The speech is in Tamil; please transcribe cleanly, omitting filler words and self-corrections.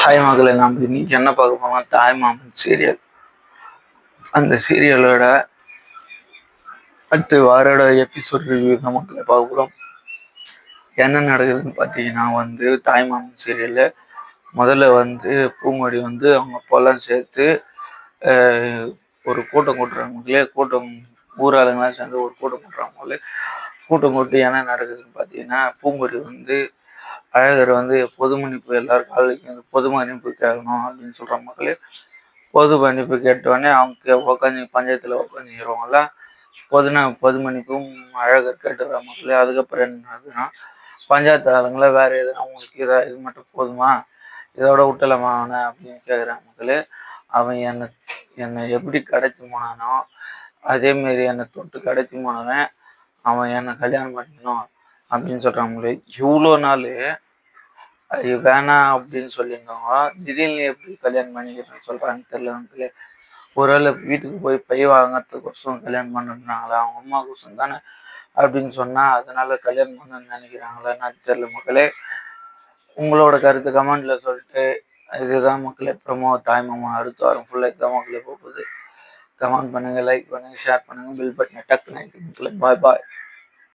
ஹாய் மகளே, நாம் இன்னைக்கு என்ன பார்க்க போறோம்? தாய்மாமன் சீரியல். அந்த சீரியலோட அடுத்த வாரோட எபிசோட் ரிவ்யூ தான் மக்களை பார்க்க போகிறோம். என்ன நடக்குதுன்னு பார்த்தீங்கன்னா தாய்மாமன் சீரியல்ல முதல்ல பூங்கொடி அவங்க அப்பெல்லாம் சேர்த்து ஒரு கூட்டம் கூட்டுறாங்களே, ஊராளுங்களாம் சேர்ந்து ஒரு கூட்டம் கூட்டுறாங்களே. கூட்டம் கூட்டி என்ன நடக்குதுன்னு பார்த்தீங்கன்னா, பூங்கொடி அழகர் பொது மன்னிப்பு எல்லாரும் காலைக்கு பொது மன்னிப்பு கேட்கணும் அப்படின்னு சொல்ற மக்களே. பொது மன்னிப்பு கேட்டோடனே அவங்க உட்காந்து பஞ்சாயத்துல உட்காந்துருவாங்கல்ல. பொது மன்னிப்பும் அழகர் கேட்டுற மக்களே. அதுக்கப்புறம் என்ன ஆகுதுன்னா, பஞ்சாயத்து ஆளுங்களை வேற எதுவும் அவங்களுக்கு இது மட்டும் போதுமா, இதோட விட்டலாமா அவனை அப்படின்னு கேட்குறான் மக்களே. அவன் என்னை எப்படி கிடைச்சி போனானோ அதே மாரி என்னை தொட்டு கிடைச்சி போனவன் அவன் என்னை கல்யாணம் பண்ணிக்கணும் அப்படின்னு சொல்றாங்களே. இவ்வளோ நாள் அது வேணாம் அப்படின்னு சொல்லியிருந்தவங்க திடீர்னு எப்படி கல்யாணம் பண்ணிக்கிறேன்னு சொல்றாங்கன்னு தெரியல மக்களே. ஒருவேளை வீட்டுக்கு போய் பை வாங்கறதுக்கோசம் கல்யாணம் பண்ணுறாங்களா, அவங்க அம்மா கோசம் தானே அப்படின்னு சொன்னா அதனால கல்யாணம் பண்ணணும்னு நினைக்கிறாங்களான்னு தெரியல மக்களே. உங்களோட கருத்து கமெண்ட்ல சொல்லிட்டு, இதுதான் மக்களே ப்ரமோ தாய்மாமா அடுத்த வாரம் ஃபுல்லாக இதுதான் மக்களே போகுது. கமெண்ட் பண்ணுங்க, லைக் பண்ணுங்க, ஷேர் பண்ணுங்க, பில் பட்டனை டக்குன்னு மக்களே. பாய் பாய்.